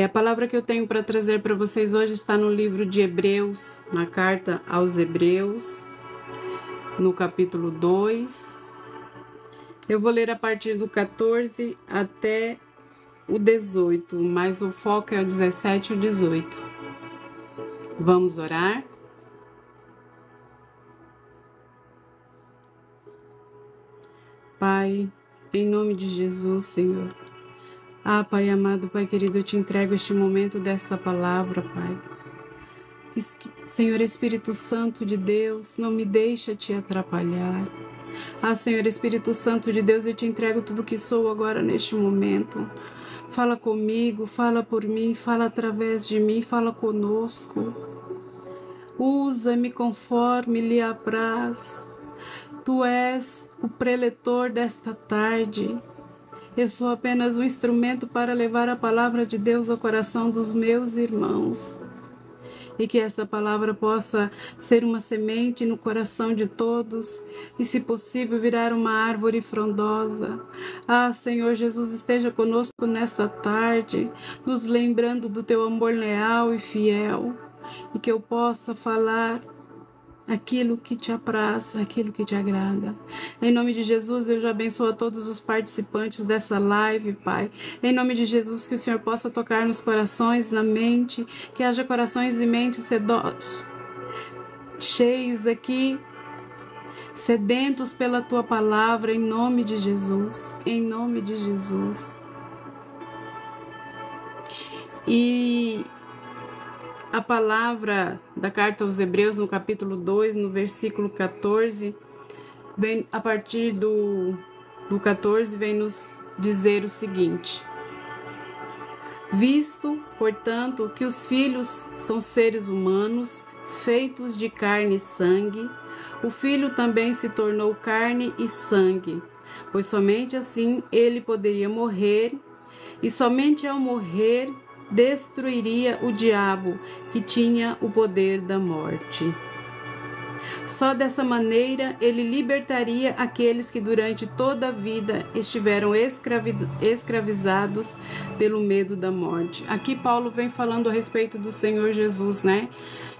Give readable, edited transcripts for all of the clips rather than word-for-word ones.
A palavra que eu tenho para trazer para vocês hoje está no livro de Hebreus, na carta aos Hebreus, no capítulo 2. Eu vou ler a partir do 14 até o 18, mas o foco é o 17 e o 18. Vamos orar? Pai, em nome de Jesus, Senhor. Pai amado, Pai querido, eu te entrego este momento desta palavra, Pai. Senhor Espírito Santo de Deus, não me deixa te atrapalhar. Senhor Espírito Santo de Deus, eu te entrego tudo que sou agora neste momento. Fala comigo, fala por mim, fala através de mim, fala conosco. Usa-me conforme lhe apraz. Tu és o preletor desta tarde. Eu sou apenas um instrumento para levar a palavra de Deus ao coração dos meus irmãos. E que esta palavra possa ser uma semente no coração de todos e, se possível, virar uma árvore frondosa. Senhor Jesus, esteja conosco nesta tarde, nos lembrando do teu amor leal e fiel, e que eu possa falar aquilo que te apraz, aquilo que te agrada. Em nome de Jesus, eu já abençoo a todos os participantes dessa live, Pai. Em nome de Jesus, que o Senhor possa tocar nos corações, na mente, que haja corações e mentes cheios aqui, sedentos pela Tua palavra, em nome de Jesus, em nome de Jesus. E a palavra da carta aos Hebreus, no capítulo 2, no versículo 14, vem, a partir do 14, vem nos dizer o seguinte: visto, portanto, que os filhos são seres humanos, feitos de carne e sangue, o Filho também se tornou carne e sangue, pois somente assim ele poderia morrer, e somente ao morrer destruiria o diabo, que tinha o poder da morte. Só dessa maneira ele libertaria aqueles que durante toda a vida estiveram escravizados pelo medo da morte. Aqui Paulo vem falando a respeito do Senhor Jesus, né?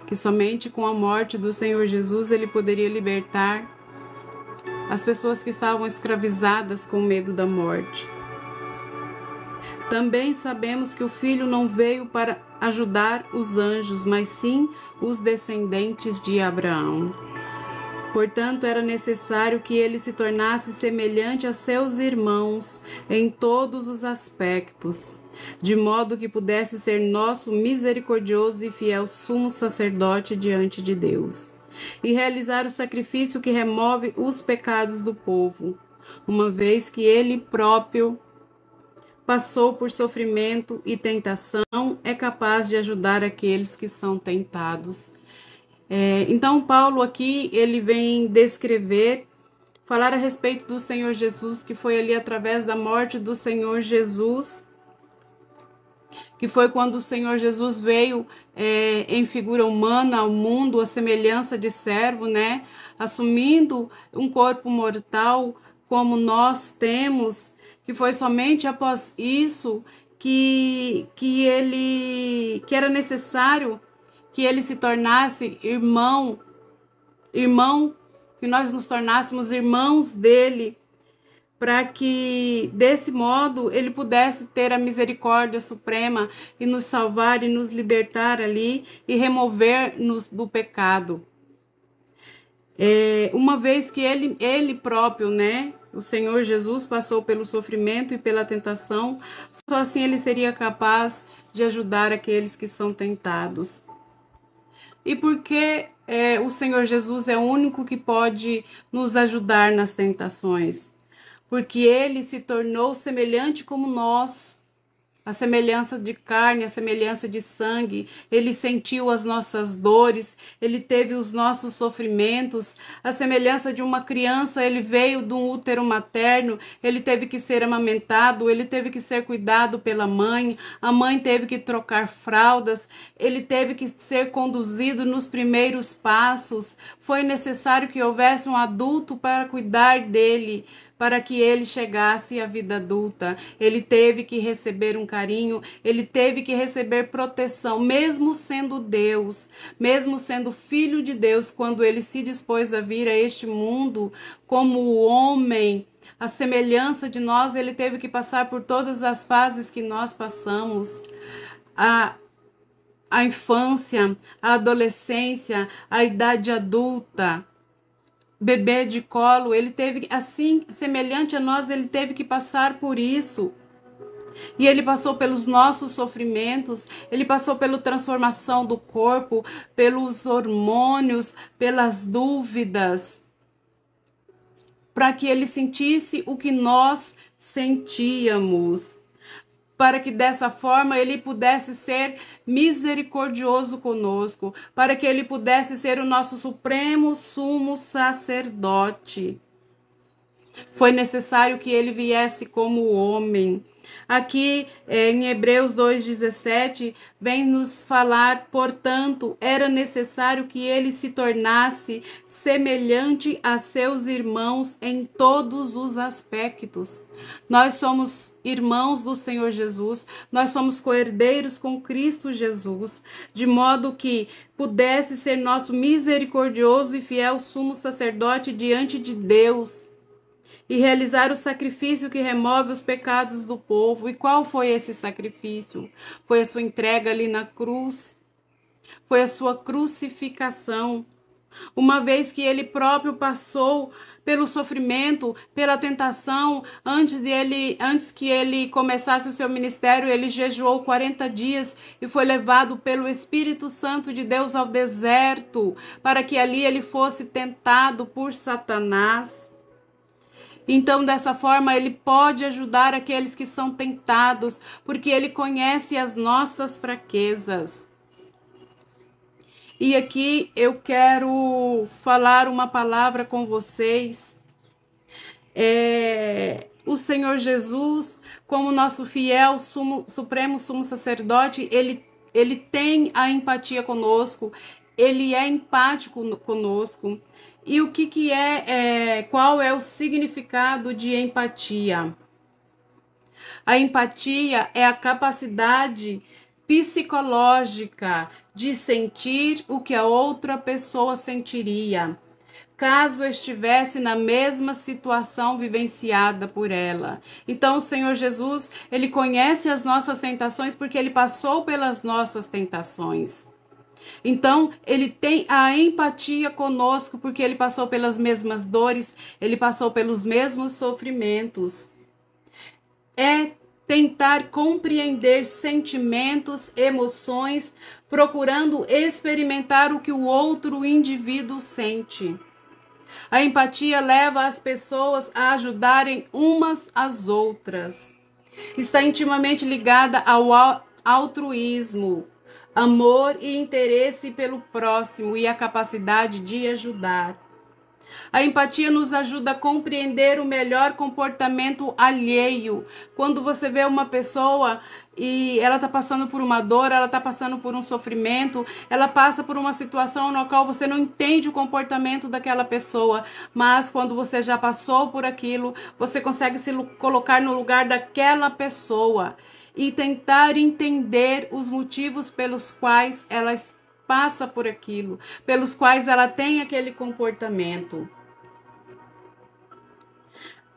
Que somente com a morte do Senhor Jesus ele poderia libertar as pessoas que estavam escravizadas com medo da morte. Também sabemos que o Filho não veio para ajudar os anjos, mas sim os descendentes de Abraão. Portanto, era necessário que ele se tornasse semelhante a seus irmãos em todos os aspectos, de modo que pudesse ser nosso misericordioso e fiel sumo sacerdote diante de Deus, e realizar o sacrifício que remove os pecados do povo, uma vez que ele próprio passou por sofrimento e tentação, é capaz de ajudar aqueles que são tentados. Então, Paulo aqui, ele vem descrever, falar a respeito do Senhor Jesus, que foi ali através da morte do Senhor Jesus, que foi quando o Senhor Jesus veio em figura humana ao mundo, a semelhança de servo, né? Assumindo um corpo mortal como nós temos, que foi somente após isso que era necessário que ele se tornasse irmão, que nós nos tornássemos irmãos dele, para que desse modo ele pudesse ter a misericórdia suprema e nos salvar e nos libertar ali e remover-nos do pecado. Uma vez que ele próprio, né, o Senhor Jesus passou pelo sofrimento e pela tentação, só assim ele seria capaz de ajudar aqueles que são tentados. E porque o Senhor Jesus é o único que pode nos ajudar nas tentações? Porque ele se tornou semelhante como nós, a semelhança de carne, a semelhança de sangue. Ele sentiu as nossas dores, ele teve os nossos sofrimentos. A semelhança de uma criança, ele veio de um útero materno, ele teve que ser amamentado, ele teve que ser cuidado pela mãe, a mãe teve que trocar fraldas, ele teve que ser conduzido nos primeiros passos. Foi necessário que houvesse um adulto para cuidar dele, para que ele chegasse à vida adulta. Ele teve que receber um carinho, ele teve que receber proteção, mesmo sendo Deus, mesmo sendo filho de Deus, quando ele se dispôs a vir a este mundo como homem, a semelhança de nós, ele teve que passar por todas as fases que nós passamos. A infância, a adolescência, a idade adulta, bebê de colo, ele teve, assim, semelhante a nós, ele teve que passar por isso. E ele passou pelos nossos sofrimentos, ele passou pela transformação do corpo, pelos hormônios, pelas dúvidas, para que ele sentisse o que nós sentíamos, para que dessa forma ele pudesse ser misericordioso conosco, para que ele pudesse ser o nosso supremo sumo sacerdote. Foi necessário que ele viesse como homem. Aqui em Hebreus 2,17 vem nos falar, portanto, era necessário que ele se tornasse semelhante a seus irmãos em todos os aspectos. Nós somos irmãos do Senhor Jesus, nós somos co-herdeiros com Cristo Jesus, de modo que pudesse ser nosso misericordioso e fiel sumo sacerdote diante de Deus, e realizar o sacrifício que remove os pecados do povo. E qual foi esse sacrifício? Foi a sua entrega ali na cruz, foi a sua crucificação. Uma vez que ele próprio passou pelo sofrimento, pela tentação, antes que ele começasse o seu ministério, ele jejuou 40 dias e foi levado pelo Espírito Santo de Deus ao deserto, para que ali ele fosse tentado por Satanás. Então, dessa forma, ele pode ajudar aqueles que são tentados, porque ele conhece as nossas fraquezas. E aqui eu quero falar uma palavra com vocês. O Senhor Jesus, como nosso fiel supremo sumo sacerdote, ele tem a empatia conosco, ele é empático conosco. E o que qual é o significado de empatia? A empatia é a capacidade psicológica de sentir o que a outra pessoa sentiria, caso estivesse na mesma situação vivenciada por ela. Então, o Senhor Jesus, ele conhece as nossas tentações porque ele passou pelas nossas tentações. Então, ele tem a empatia conosco porque ele passou pelas mesmas dores, ele passou pelos mesmos sofrimentos. É tentar compreender sentimentos, emoções, procurando experimentar o que o outro indivíduo sente. A empatia leva as pessoas a ajudarem umas às outras. Está intimamente ligada ao altruísmo, amor e interesse pelo próximo e a capacidade de ajudar. A empatia nos ajuda a compreender o melhor comportamento alheio. Quando você vê uma pessoa e ela está passando por uma dor, ela está passando por um sofrimento, ela passa por uma situação na qual você não entende o comportamento daquela pessoa, mas quando você já passou por aquilo, você consegue se colocar no lugar daquela pessoa e tentar entender os motivos pelos quais ela passa por aquilo, pelos quais ela tem aquele comportamento.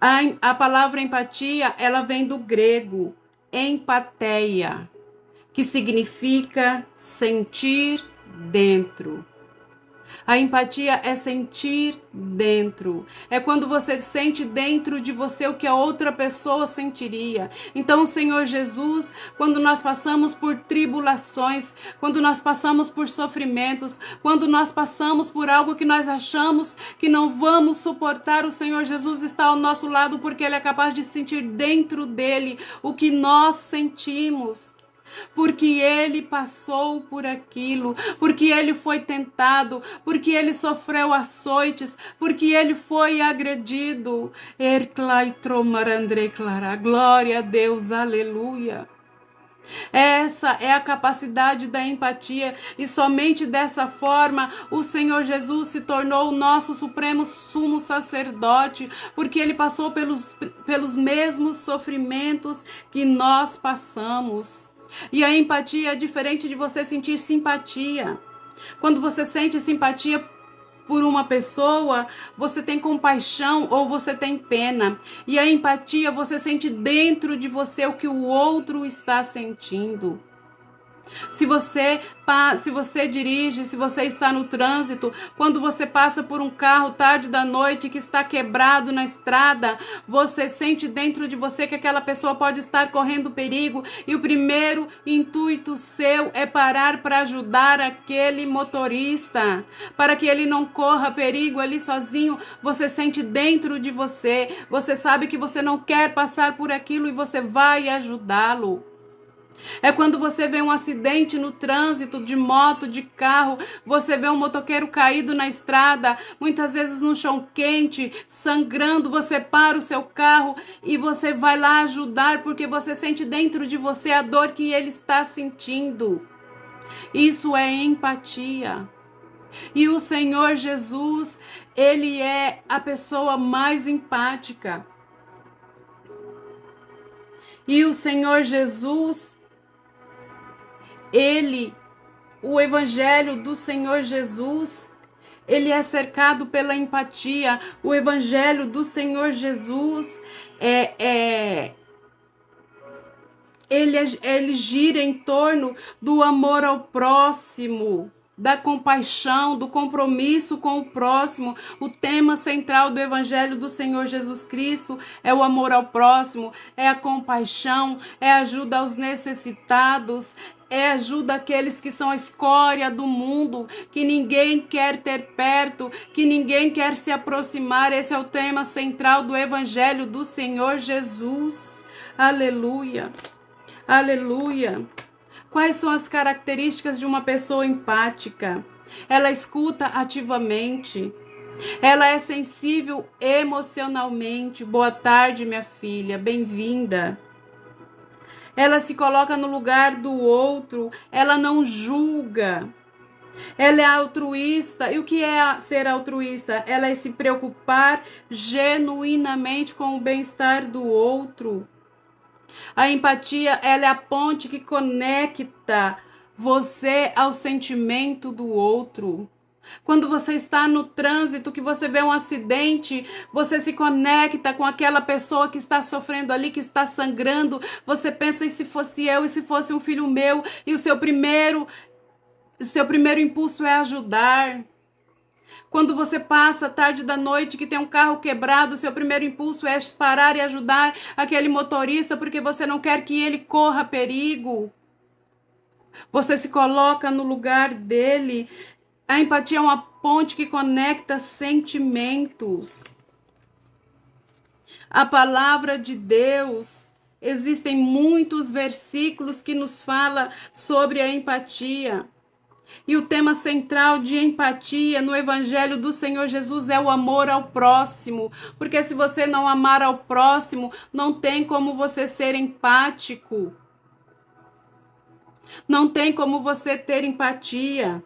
A palavra empatia, ela vem do grego empatheia, que significa sentir dentro. A empatia é sentir dentro. É quando você sente dentro de você o que a outra pessoa sentiria. Então, o Senhor Jesus, quando nós passamos por tribulações, quando nós passamos por sofrimentos, quando nós passamos por algo que nós achamos que não vamos suportar, o Senhor Jesus está ao nosso lado porque Ele é capaz de sentir dentro dele o que nós sentimos. Porque ele passou por aquilo, porque ele foi tentado, porque ele sofreu açoites, porque ele foi agredido. Glória a Deus, aleluia. Essa é a capacidade da empatia e somente dessa forma o Senhor Jesus se tornou o nosso supremo sumo sacerdote, porque ele passou pelos mesmos sofrimentos que nós passamos. E a empatia é diferente de você sentir simpatia. Quando você sente simpatia por uma pessoa, você tem compaixão ou você tem pena. E a empatia, você sente dentro de você o que o outro está sentindo. Se você dirige, se você está no trânsito, quando você passa por um carro tarde da noite que está quebrado na estrada, você sente dentro de você que aquela pessoa pode estar correndo perigo e o primeiro intuito seu é parar para ajudar aquele motorista, para que ele não corra perigo ali sozinho. Você sente dentro de você, você sabe que você não quer passar por aquilo e você vai ajudá-lo. É quando você vê um acidente no trânsito, de moto, de carro, você vê um motoqueiro caído na estrada, muitas vezes no chão quente, sangrando, você para o seu carro e você vai lá ajudar, porque você sente dentro de você a dor que ele está sentindo. Isso é empatia. E o Senhor Jesus, ele é a pessoa mais empática. E o Senhor Jesus, o evangelho do Senhor Jesus, ele é cercado pela empatia. O evangelho do Senhor Jesus ele gira em torno do amor ao próximo, da compaixão, do compromisso com o próximo. O tema central do Evangelho do Senhor Jesus Cristo é o amor ao próximo, é a compaixão, é a ajuda aos necessitados, é ajuda àqueles que são a escória do mundo, que ninguém quer ter perto, que ninguém quer se aproximar. Esse é o tema central do Evangelho do Senhor Jesus. Aleluia, aleluia. Quais são as características de uma pessoa empática? Ela escuta ativamente. Ela é sensível emocionalmente. Boa tarde, minha filha. Bem-vinda. Ela se coloca no lugar do outro. Ela não julga. Ela é altruísta. E o que é ser altruísta? Ela é se preocupar genuinamente com o bem-estar do outro. A empatia, ela é a ponte que conecta você ao sentimento do outro. Quando você está no trânsito, que você vê um acidente, você se conecta com aquela pessoa que está sofrendo ali, que está sangrando. Você pensa, e se fosse eu, e se fosse um filho meu? E o seu primeiro impulso é ajudar. Quando você passa tarde da noite que tem um carro quebrado, seu primeiro impulso é parar e ajudar aquele motorista porque você não quer que ele corra perigo. Você se coloca no lugar dele. A empatia é uma ponte que conecta sentimentos. A palavra de Deus, existem muitos versículos que nos falam sobre a empatia. E o tema central de empatia no Evangelho do Senhor Jesus é o amor ao próximo. Porque se você não amar ao próximo, não tem como você ser empático. Não tem como você ter empatia.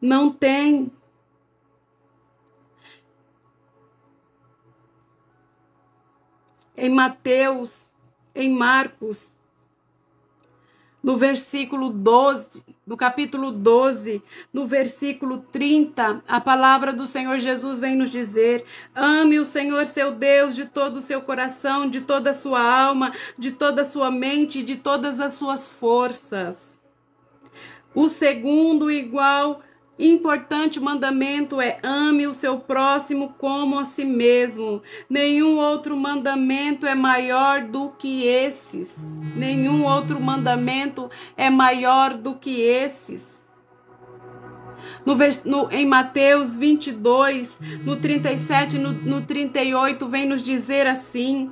Não tem. Em Mateus, em Marcos, no versículo 12, no capítulo 12, no versículo 30, a palavra do Senhor Jesus vem nos dizer: ame o Senhor seu Deus de todo o seu coração, de toda a sua alma, de toda a sua mente, de todas as suas forças. O segundo igual importante mandamento é: ame o seu próximo como a si mesmo. Nenhum outro mandamento é maior do que esses. Nenhum outro mandamento é maior do que esses. Em Mateus 22, no 37, no 38, vem nos dizer assim: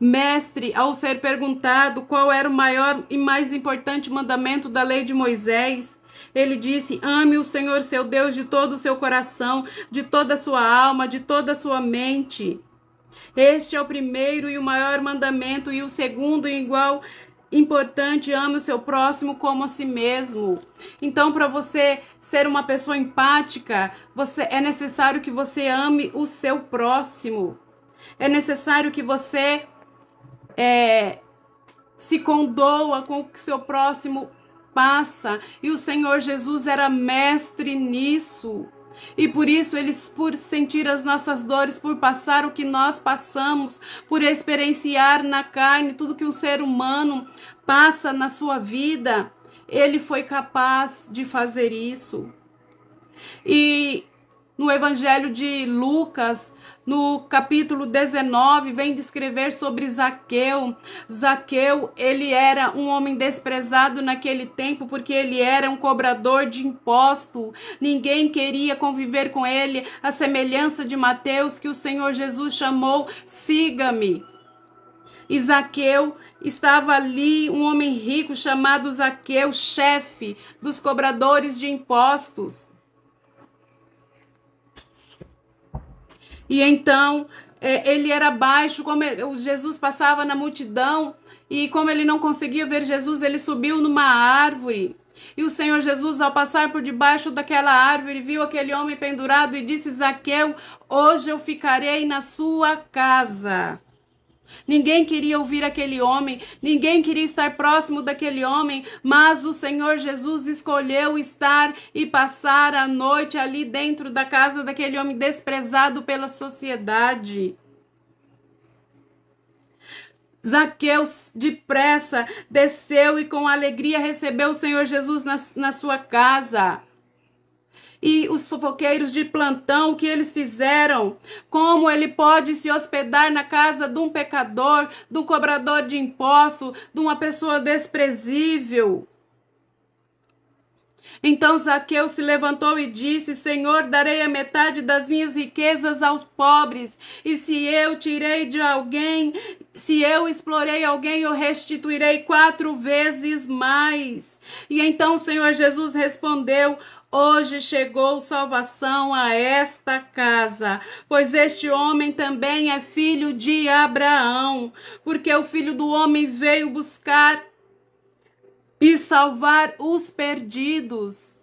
Mestre, ao ser perguntado qual era o maior e mais importante mandamento da lei de Moisés, ele disse: ame o Senhor seu Deus de todo o seu coração, de toda a sua alma, de toda a sua mente. Este é o primeiro e o maior mandamento, e o segundo, igual importante: ame o seu próximo como a si mesmo. Então, para você ser uma pessoa empática, é necessário que você ame o seu próximo. É necessário que você se condoa com o que seu próximo passa. E o Senhor Jesus era mestre nisso. E por isso, por sentir as nossas dores, por passar o que nós passamos, por experienciar na carne tudo que um ser humano passa na sua vida, ele foi capaz de fazer isso. E no Evangelho de Lucas, no capítulo 19, vem descrever sobre Zaqueu. Zaqueu, ele era um homem desprezado naquele tempo, porque ele era um cobrador de imposto. Ninguém queria conviver com ele, a semelhança de Mateus, que o Senhor Jesus chamou: siga-me. E Zaqueu estava ali, um homem rico chamado Zaqueu, chefe dos cobradores de impostos. E então, ele era baixo, como Jesus passava na multidão, e como ele não conseguia ver Jesus, ele subiu numa árvore. E o Senhor Jesus, ao passar por debaixo daquela árvore, viu aquele homem pendurado e disse: Zaqueu, hoje eu ficarei na sua casa. Ninguém queria ouvir aquele homem, ninguém queria estar próximo daquele homem, mas o Senhor Jesus escolheu estar e passar a noite ali dentro da casa daquele homem desprezado pela sociedade. Zaqueu depressa desceu e com alegria recebeu o Senhor Jesus na sua casa. E os fofoqueiros de plantão, o que eles fizeram? Como ele pode se hospedar na casa de um pecador, de um cobrador de imposto, de uma pessoa desprezível? Então Zaqueu se levantou e disse: Senhor, darei a metade das minhas riquezas aos pobres, e se eu tirei de alguém, se eu explorei alguém, eu restituirei 4 vezes mais. E então o Senhor Jesus respondeu: hoje chegou salvação a esta casa, pois este homem também é filho de Abraão, porque o Filho do Homem veio buscar e salvar os perdidos.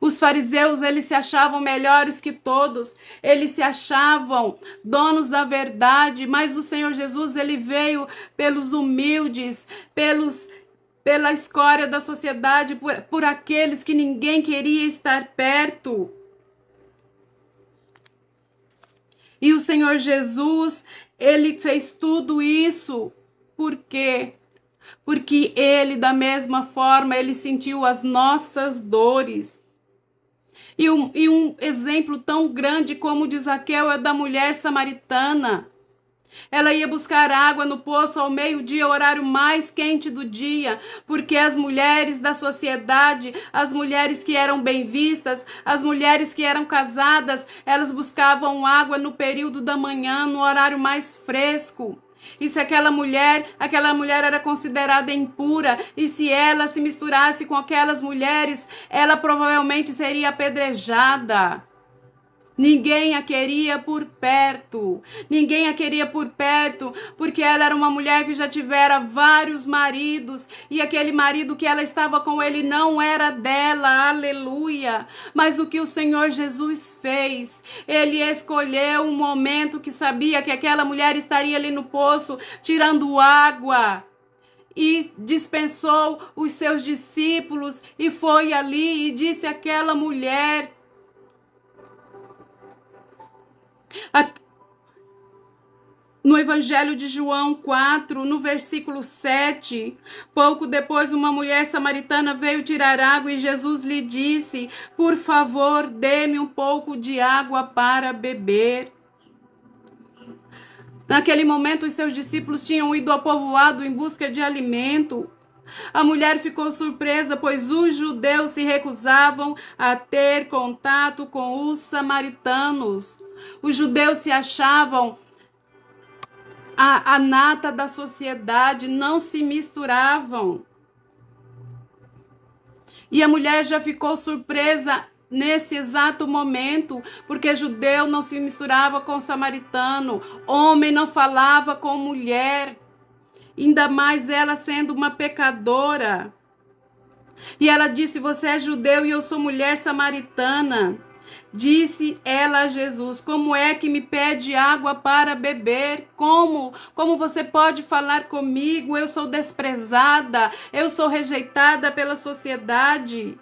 Os fariseus, eles se achavam melhores que todos, eles se achavam donos da verdade, mas o Senhor Jesus, ele veio pelos humildes, pela escória da sociedade, por aqueles que ninguém queria estar perto. E o Senhor Jesus, ele fez tudo isso por quê? Porque ele, da mesma forma, ele sentiu as nossas dores. E um exemplo tão grande como o de Zaqueu é da mulher samaritana. Ela ia buscar água no poço ao meio-dia, horário mais quente do dia, porque as mulheres da sociedade, as mulheres que eram bem vistas, as mulheres que eram casadas, elas buscavam água no período da manhã, no horário mais fresco. E se aquela mulher era considerada impura, e se ela se misturasse com aquelas mulheres, ela provavelmente seria apedrejada. Ninguém a queria por perto. Ninguém a queria por perto, porque ela era uma mulher que já tivera vários maridos, e aquele marido que ela estava com ele não era dela, aleluia. Mas o que o Senhor Jesus fez? Ele escolheu um momento que sabia que aquela mulher estaria ali no poço, tirando água, e dispensou os seus discípulos, e foi ali e disse àquela mulher... No Evangelho de João 4, no versículo 7, pouco depois uma mulher samaritana veio tirar água e Jesus lhe disse: por favor, dê-me um pouco de água para beber. Naquele momento, os seus discípulos tinham ido ao povoado em busca de alimento. A mulher ficou surpresa, pois os judeus se recusavam a ter contato com os samaritanos. Os judeus se achavam a nata da sociedade, não se misturavam. E a mulher já ficou surpresa nesse exato momento, porque judeu não se misturava com samaritano, homem não falava com mulher, ainda mais ela sendo uma pecadora. E ela disse: você é judeu e eu sou mulher samaritana. Disse ela a Jesus: como é que me pede água para beber? Como você pode falar comigo? Eu sou desprezada, eu sou rejeitada pela sociedade.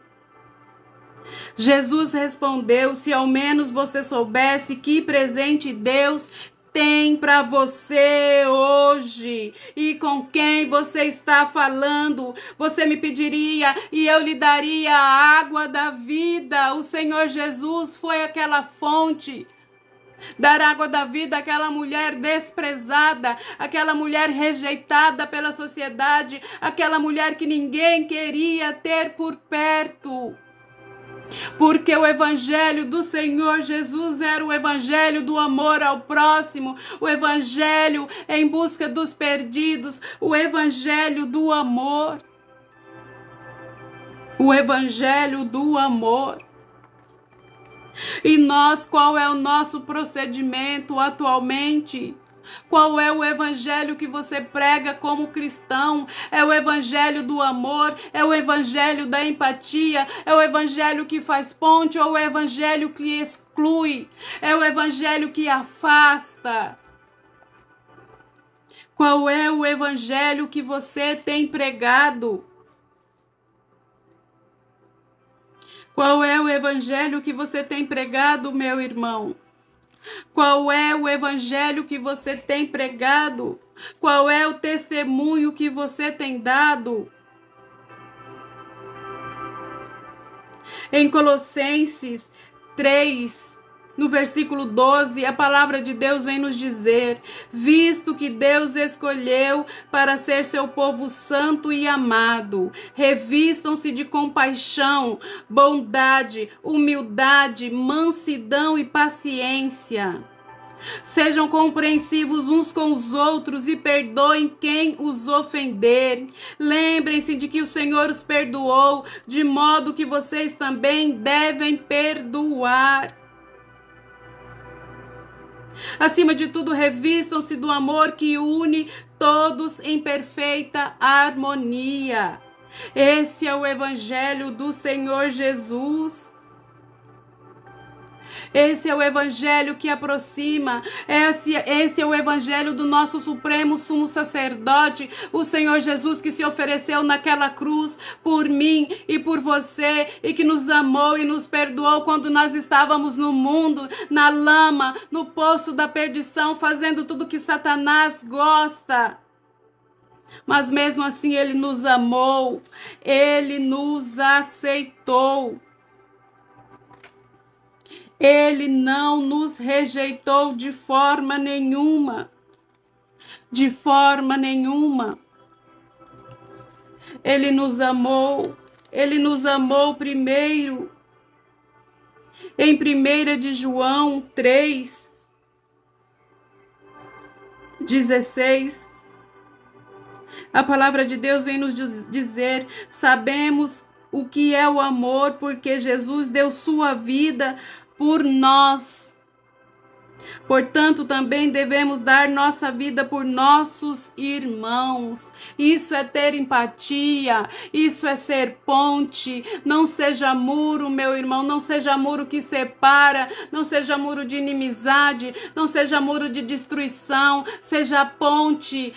Jesus respondeu: se ao menos você soubesse que presente Deus tem para você hoje e com quem você está falando, você me pediria e eu lhe daria a água da vida. O Senhor Jesus foi aquela fonte. Dar água da vida àquela mulher desprezada, aquela mulher rejeitada pela sociedade, aquela mulher que ninguém queria ter por perto. Porque o evangelho do Senhor Jesus era o evangelho do amor ao próximo, o evangelho em busca dos perdidos, o evangelho do amor. O evangelho do amor. E nós, qual é o nosso procedimento atualmente? Qual é o evangelho que você prega como cristão? É o evangelho do amor? É o evangelho da empatia? É o evangelho que faz ponte ou o evangelho que exclui? É o evangelho que afasta? Qual é o evangelho que você tem pregado? Qual é o evangelho que você tem pregado, meu irmão? Qual é o evangelho que você tem pregado? Qual é o testemunho que você tem dado? Em Colossenses 3, no versículo 12, a palavra de Deus vem nos dizer: visto que Deus escolheu para ser seu povo santo e amado, revistam-se de compaixão, bondade, humildade, mansidão e paciência. Sejam compreensivos uns com os outros e perdoem quem os ofender. Lembrem-se de que o Senhor os perdoou, de modo que vocês também devem perdoar. Acima de tudo, revistam-se do amor que une todos em perfeita harmonia. Esse é o evangelho do Senhor Jesus. Esse é o evangelho que aproxima. Esse é o evangelho do nosso supremo sumo sacerdote, o Senhor Jesus, que se ofereceu naquela cruz por mim e por você, e que nos amou e nos perdoou quando nós estávamos no mundo, na lama, no poço da perdição, fazendo tudo que Satanás gosta. Mas mesmo assim ele nos amou, ele nos aceitou. Ele não nos rejeitou de forma nenhuma. De forma nenhuma. Ele nos amou. Ele nos amou primeiro. Em 1 de João 3, 16, a palavra de Deus vem nos dizer: sabemos o que é o amor, porque Jesus deu sua vida por nós. Portanto, também devemos dar nossa vida por nossos irmãos. Isso é ter empatia, isso é ser ponte. Não seja muro, meu irmão, não seja muro que separa, não seja muro de inimizade, não seja muro de destruição. Seja ponte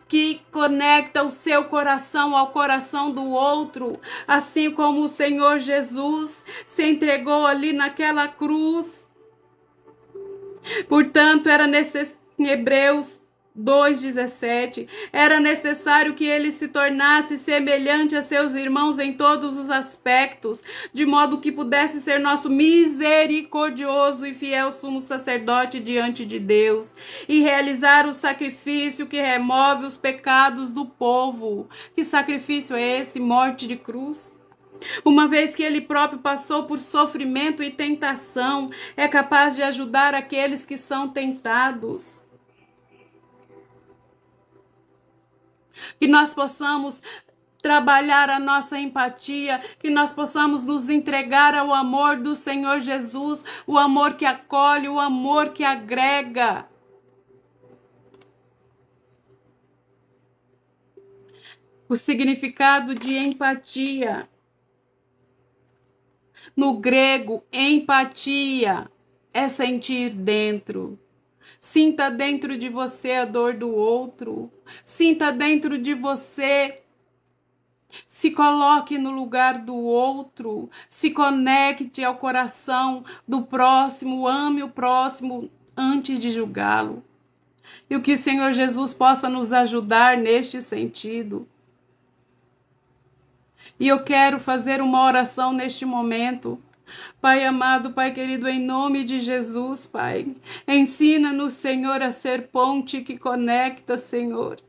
que conecta o seu coração ao coração do outro. Assim como o Senhor Jesus se entregou ali naquela cruz. Portanto, era necessário, em Hebreus 2,17, era necessário que ele se tornasse semelhante a seus irmãos em todos os aspectos, de modo que pudesse ser nosso misericordioso e fiel sumo sacerdote diante de Deus, e realizar o sacrifício que remove os pecados do povo. Que sacrifício é esse? Morte de cruz. Uma vez que ele próprio passou por sofrimento e tentação, é capaz de ajudar aqueles que são tentados. Que nós possamos trabalhar a nossa empatia, que nós possamos nos entregar ao amor do Senhor Jesus, o amor que acolhe, o amor que agrega. O significado de empatia. No grego, empatia é sentir dentro. Sinta dentro de você a dor do outro. Sinta dentro de você. Se coloque no lugar do outro. Se conecte ao coração do próximo. Ame o próximo antes de julgá-lo. E o que o Senhor Jesus possa nos ajudar neste sentido. E eu quero fazer uma oração neste momento. Pai amado, Pai querido, em nome de Jesus, Pai, ensina-nos, Senhor, a ser ponte que conecta, Senhor.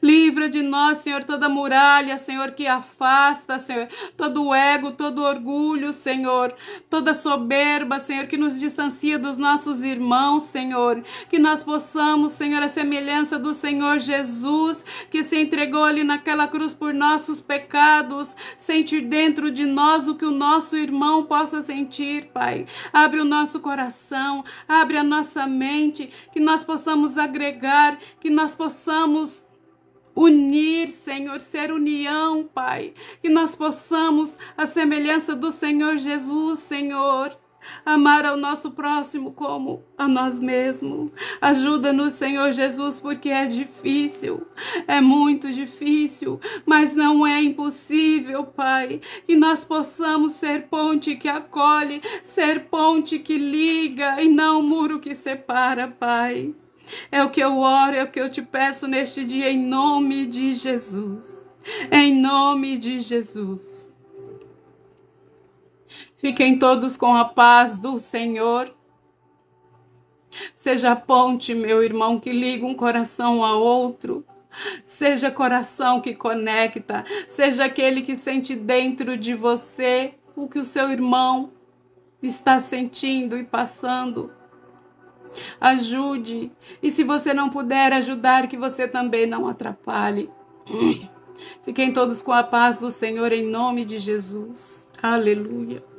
Livra de nós, Senhor, toda muralha, Senhor, que afasta, Senhor, todo ego, todo orgulho, Senhor, toda soberba, Senhor, que nos distancia dos nossos irmãos, Senhor, que nós possamos, Senhor, a semelhança do Senhor Jesus, que se entregou ali naquela cruz por nossos pecados, sentir dentro de nós o que o nosso irmão possa sentir, Pai. Abre o nosso coração, abre a nossa mente, que nós possamos agregar, que nós possamos unir, Senhor, ser união, Pai, que nós possamos, a semelhança do Senhor Jesus, Senhor, amar ao nosso próximo como a nós mesmos. Ajuda-nos, Senhor Jesus, porque é difícil, é muito difícil, mas não é impossível, Pai, que nós possamos ser ponte que acolhe, ser ponte que liga e não muro que separa, Pai. É o que eu oro, é o que eu te peço neste dia, em nome de Jesus. Em nome de Jesus. Fiquem todos com a paz do Senhor. Seja a ponte, meu irmão, que liga um coração a outro. Seja coração que conecta. Seja aquele que sente dentro de você o que o seu irmão está sentindo e passando. Ajude, e se você não puder ajudar, que você também não atrapalhe. Fiquem todos com a paz do Senhor em nome de Jesus. Aleluia.